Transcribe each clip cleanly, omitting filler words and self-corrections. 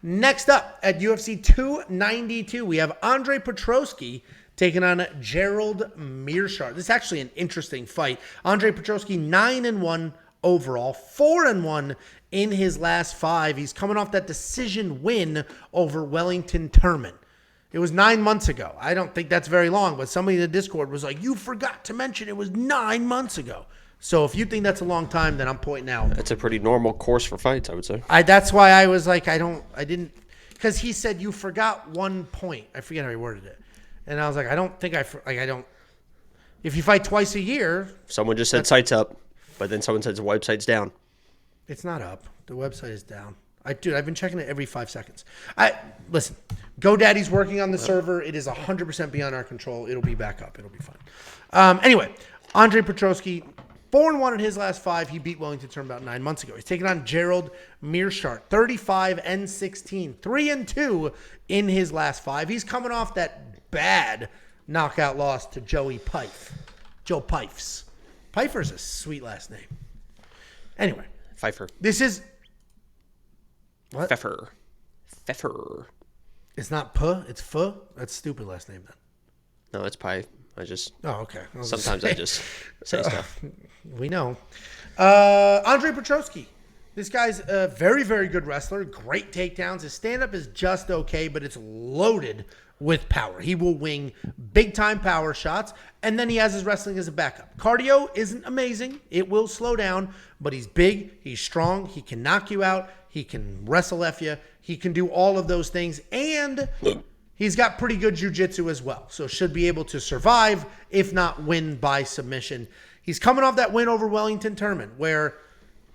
Next up at UFC 292, we have Andre Petroski taking on Gerald Meerschaert. This is actually an interesting fight. Andre Petroski 9-1 overall, 4-1 in his last 5. He's coming off that decision win over Wellington Turman. It was 9 months ago. I don't think that's very long, but somebody in the Discord was like, you forgot to mention it was 9 months ago. So if you think that's a long time, then I'm pointing out. That's a pretty normal course for fights, I would say. That's why I was like, because he said you forgot 1 point. I forget how he worded it. And I was like, I don't think if you fight twice a year. Someone just said sites up, but then someone says the website's down. It's not up. The website is down. I've been checking it every 5 seconds. Listen, GoDaddy's working on the server. It is 100% beyond our control. It'll be back up. It'll be fine. Anyway, Andre Petroski, 4-1 in his last 5. He beat Wellington Turman about 9 months ago. He's taking on Gerald Meerschaert, 35-16, 3-2 in his last 5. He's coming off that bad knockout loss to Joe Pifes. Pfeiffer's a sweet last name. Anyway. Pfeiffer. This is... What? Pfeffer. It's not Puh, it's Fuh? That's a stupid last name then. No, it's Pie. I just say stuff. We know. Andre Petroski. This guy's a very, very good wrestler. Great takedowns. His stand-up is just okay, but it's loaded with power. He will wing big-time power shots, and then he has his wrestling as a backup. Cardio isn't amazing. It will slow down, but he's big. He's strong. He can knock you out. He can wrestle F you. He can do all of those things, and he's got pretty good jiu-jitsu as well, so should be able to survive, if not win by submission. He's coming off that win over Wellington Turman, where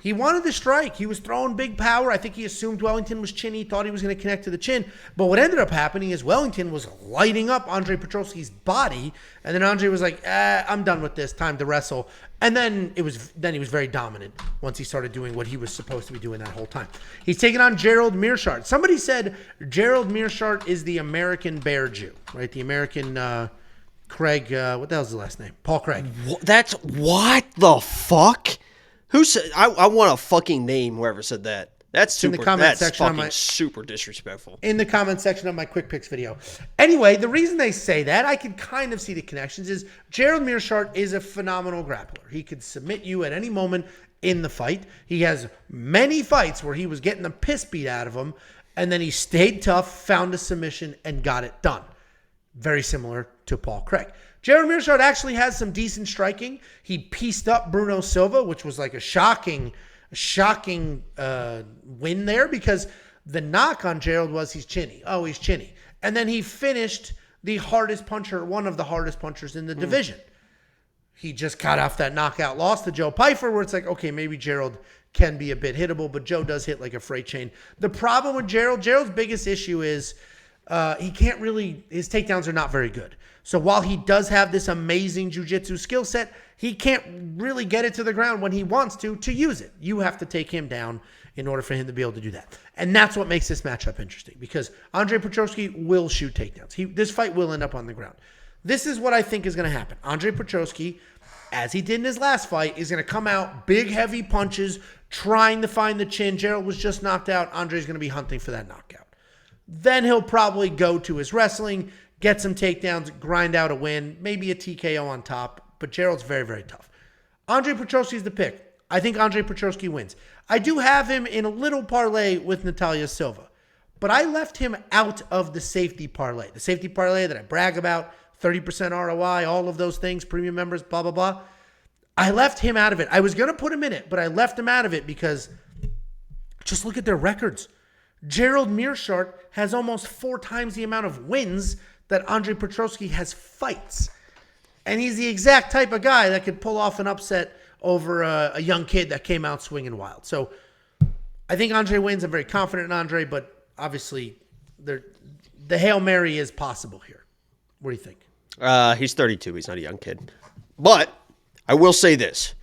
he wanted to strike. He was throwing big power. I think he assumed Wellington was chinny, thought he was going to connect to the chin. But what ended up happening is Wellington was lighting up Andre Petroski's body, and then Andre was like, I'm done with this. Time to wrestle. And then he was very dominant once he started doing what he was supposed to be doing that whole time. He's taking on Gerald Meerschaert. Somebody said Gerald Meerschaert is the American Bear Jew, right? The American Craig, what the hell's his last name? Paul Craig. What the fuck? Who said? I want a fucking name. Whoever said that. That's super. In the comment section fucking super disrespectful. In the comment section of my Quick Picks video. Anyway, the reason they say that, I can kind of see the connections, is Gerald Meerschaert is a phenomenal grappler. He could submit you at any moment in the fight. He has many fights where he was getting the piss beat out of him, and then he stayed tough, found a submission, and got it done. Very similar to Paul Craig. Gerald Meerschaert actually has some decent striking. He pieced up Bruno Silva, which was like a shocking win there, because the knock on Gerald was he's chinny. Oh, he's chinny. And then he finished the hardest puncher, one of the hardest punchers in the division. He just got off that knockout loss to Joe Pfeiffer, where it's like, okay, maybe Gerald can be a bit hittable, but Joe does hit like a freight train. The problem with Gerald's biggest issue is he can't really, his takedowns are not very good. So while he does have this amazing jiu-jitsu skill set, he can't really get it to the ground when he wants to use it. You have to take him down in order for him to be able to do that. And that's what makes this matchup interesting, because Andre Petroski will shoot takedowns. This fight will end up on the ground. This is what I think is going to happen. Andre Petroski, as he did in his last fight, is going to come out big, heavy punches, trying to find the chin. Gerald was just knocked out. Andre's going to be hunting for that knockout. Then he'll probably go to his wrestling, get some takedowns, grind out a win, maybe a TKO on top, but Gerald's very, very tough. Andre Petroski's the pick. I think Andre Petroski wins. I do have him in a little parlay with Natalia Silva, but I left him out of the safety parlay. The safety parlay that I brag about, 30% ROI, all of those things, premium members, blah, blah, blah. I left him out of it. I was going to put him in it, but I left him out of it because just look at their records. Gerald Meerschaert has almost 4 times the amount of wins that Andre Petroski has fights. And he's the exact type of guy that could pull off an upset over a young kid that came out swinging wild. So I think Andre wins. I'm very confident in Andre, but obviously the Hail Mary is possible here. What do you think? He's 32. He's not a young kid. But I will say this.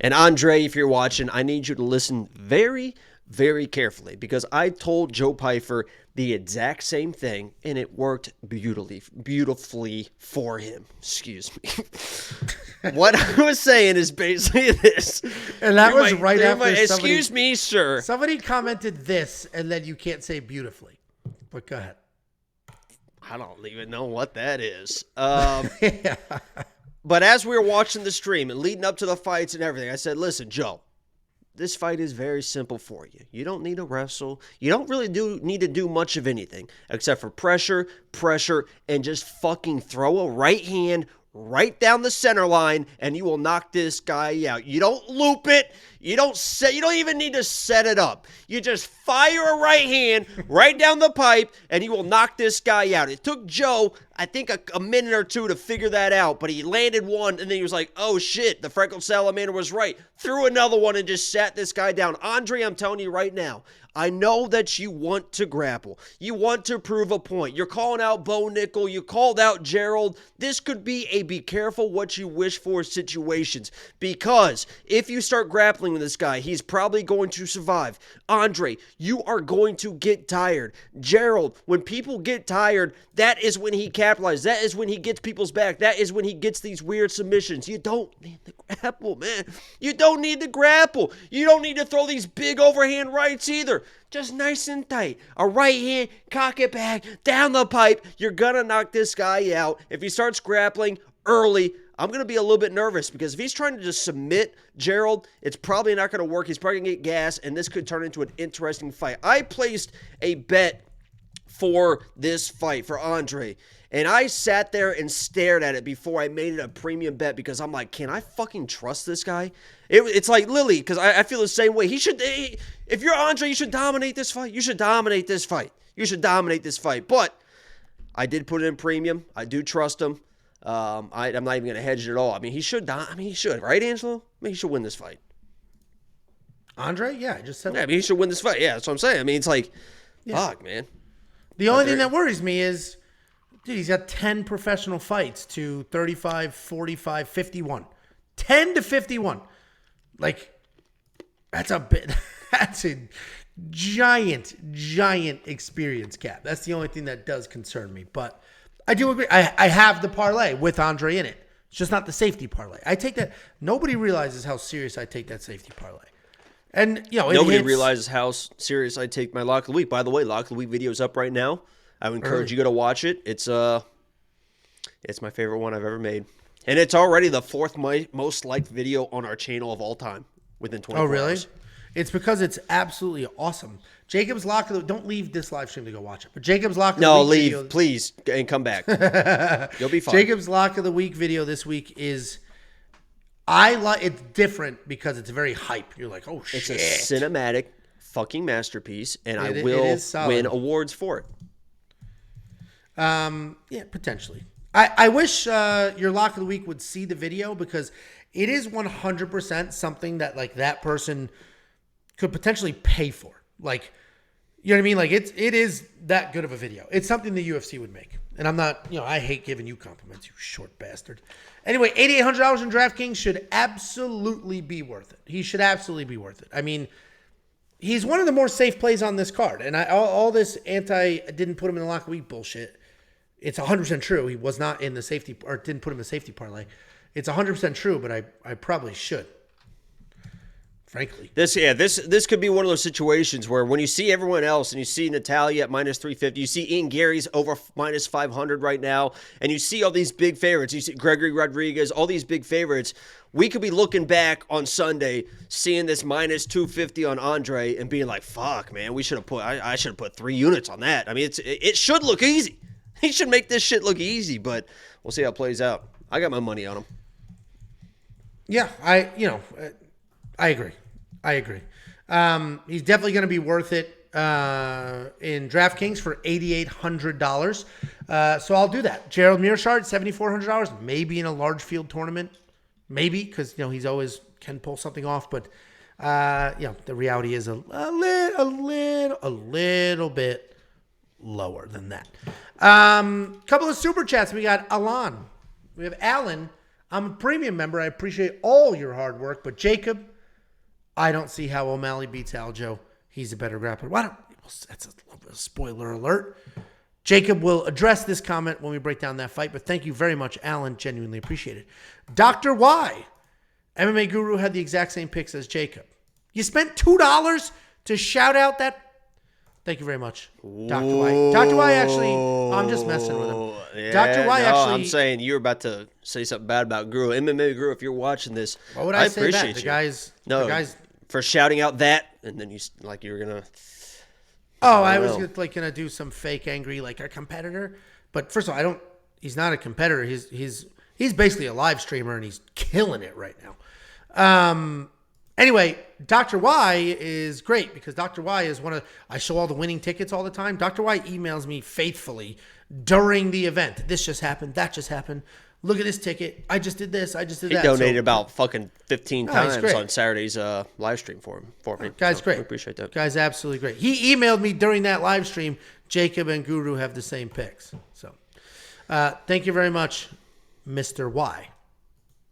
And Andre, if you're watching, I need you to listen very, very carefully because I told Joe Pyfer the exact same thing, and it worked beautifully for him. Excuse me. What I was saying is basically this. And that was right after excuse me, sir. Somebody commented this, and then you can't say beautifully. But go ahead. I don't even know what that is. Yeah. But as we were watching the stream and leading up to the fights and everything, I said, listen, Joe, this fight is very simple for you. You don't need to wrestle. You don't really need to do much of anything except for pressure, and just fucking throw a right hand right down the center line, and you will knock this guy out. You don't loop it. You don't even need to set it up. You just fire a right hand right down the pipe, and you will knock this guy out. It took Joe, I think, a minute or two to figure that out, but he landed one, and then he was like, oh shit, the freckled salamander was right. Threw another one and just sat this guy down. Andre, I'm telling you right now, I know that you want to grapple. You want to prove a point. You're calling out Bo Nickel. You called out Gerald. This could be a be careful what you wish for situations, because if you start grappling with this guy, he's probably going to survive. Andre, you are going to get tired. Gerald, when people get tired, that is when he capitalizes. That is when he gets people's back. That is when he gets these weird submissions. You don't need to grapple, man. You don't need to grapple. You don't need to throw these big overhand rights either. Just nice and tight. A right hand, cock it back, down the pipe. You're going to knock this guy out. If he starts grappling early, I'm going to be a little bit nervous because if he's trying to just submit Gerald, it's probably not going to work. He's probably going to get gas, and this could turn into an interesting fight. I placed a bet for this fight for Andre, and I sat there and stared at it before I made it a premium bet because I'm like, can I fucking trust this guy? It's like Lily, because I feel the same way. If you're Andre, you should dominate this fight. You should dominate this fight. But I did put it in premium. I do trust him. I'm not even going to hedge it at all. I mean, he should, right, Angelo? I mean, he should win this fight. Andre? Yeah, I just said that. I mean, he should win this fight. Yeah, that's what I'm saying. I mean, it's like, fuck, man. The only thing that worries me is, dude, he's got 10 professional fights to 35, 45, 51. 10 to 51. Like, that's a giant experience cap. That's the only thing that does concern me. But I do agree. I have the parlay with Andre in it. It's just not the safety parlay. I take that. Nobody realizes how serious I take that safety parlay. And, nobody realizes how serious I take my Lock of the Week. By the way, Lock of the Week video is up right now. I would encourage you to go to watch it. It's my favorite one I've ever made. And it's already the fourth most liked video on our channel of all time within 24 hours. Oh, really? It's because it's absolutely awesome. Jacob's Lock of the... Don't leave this live stream to go watch it. But Jacob's Lock of the Week... No, leave, video, please, and come back. You'll be fine. Jacob's Lock of the Week video this week is... It's different because it's very hype. You're like, oh, shit. It's a cinematic fucking masterpiece, and I will win awards for it. Yeah, potentially. I wish your Lock of the Week would see the video because it is 100% something that like that person could potentially pay for. Like, you know what I mean? Like it is that good of a video. It's something the UFC would make. And I'm not, I hate giving you compliments, you short bastard. Anyway, $8,800 in DraftKings should absolutely be worth it. He should absolutely be worth it. I mean, he's one of the more safe plays on this card. And all this didn't put him in the Lock of the Week bullshit. It's 100% true. He was not in the safety, or didn't put him in the safety parlay. It's 100% true, but I probably should. Frankly. This could be one of those situations where when you see everyone else and you see Natalia at minus 350, you see Ian Gary's over minus 500 right now, and you see all these big favorites. You see Gregory Rodriguez, all these big favorites. We could be looking back on Sunday, seeing this minus 250 on Andre and being like, fuck, man, I should have put 3 units on that. I mean, it should look easy. He should make this shit look easy, but we'll see how it plays out. I got my money on him. Yeah, I agree. He's definitely going to be worth it in DraftKings for $8,800. So I'll do that. Gerald Meerschaert, $7,400, maybe in a large field tournament. Maybe, because he's always can pull something off. But the reality is a little bit lower than that. Couple of super chats. We got Alan. We have Alan. I'm a premium member. I appreciate all your hard work. But Jacob, I don't see how O'Malley beats Aljo. he's a better grappler. That's a little bit of spoiler alert. Jacob will address this comment when we break down that fight, but thank you very much, Alan. Genuinely appreciate it. Dr. Y, MMA Guru, had the exact same picks as Jacob. You spent $2 to shout out that. Thank you very much, Dr. Y. Dr. Y actually, I'm just messing with him. Yeah, Dr. Y actually. I'm saying you're about to say something bad about Guru. MMA Guru, if you're watching this, What would I say appreciate that? you. The guy's for shouting out that, and then you were gonna. Oh, I was gonna do some fake angry like a competitor, but first of all, he's not a competitor. He's basically a live streamer and he's killing it right now. Anyway, Dr. Y is great because Dr. Y is I show all the winning tickets all the time. Dr. Y emails me faithfully during the event. This just happened. That just happened. Look at this ticket. I just did this. I just did that. He donated about fucking 15 times great. on Saturday's live stream for me. Guy's great. I appreciate that. Guy's absolutely great. He emailed me during that live stream. Jacob and Guru have the same picks. So, thank you very much, Mr. Y.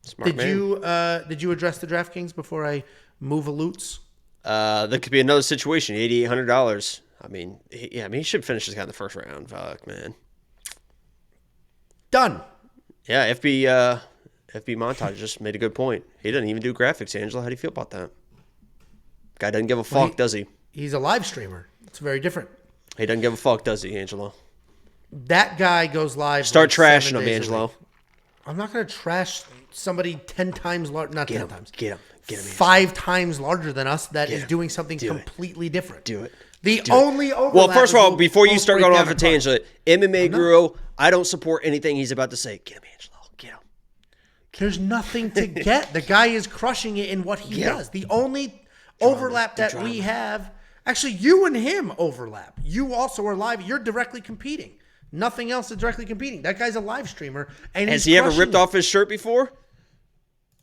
Smart man. Did you address the DraftKings before I move a loots? That could be another situation. $8,800. I mean, he should finish this guy in the first round. Fuck, man. Done. Yeah, FB Montage just made a good point. He doesn't even do graphics, Angela. How do you feel about that? Guy doesn't give a fuck, does he? He's a live streamer. It's very different. He doesn't give a fuck, does he, Angelo? That guy goes live. Start trashing him, Angelo. I'm not going to trash somebody 10 times larger. Not 10 times. Get him. 5 times larger than us that is doing something completely different. Do it. The only overlap. Well, first of all, is before you start going off a apart. tangent, MMA Guru, I don't support anything he's about to say. Get him, Angelo. Get him. There's nothing to get. The guy is crushing it in what he does. The only overlap that we have, actually, you and him overlap. You also are live. You're directly competing. Nothing else is directly competing. That guy's a live streamer. And has he ever ripped off his shirt before?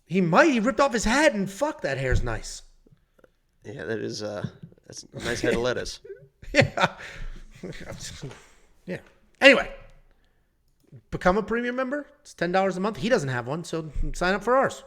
He might. He ripped off his hat, and fuck, that hair's nice. Yeah, that's a nice head of lettuce. Yeah. Yeah. Anyway, become a premium member. It's $10 a month. He doesn't have one, so sign up for ours.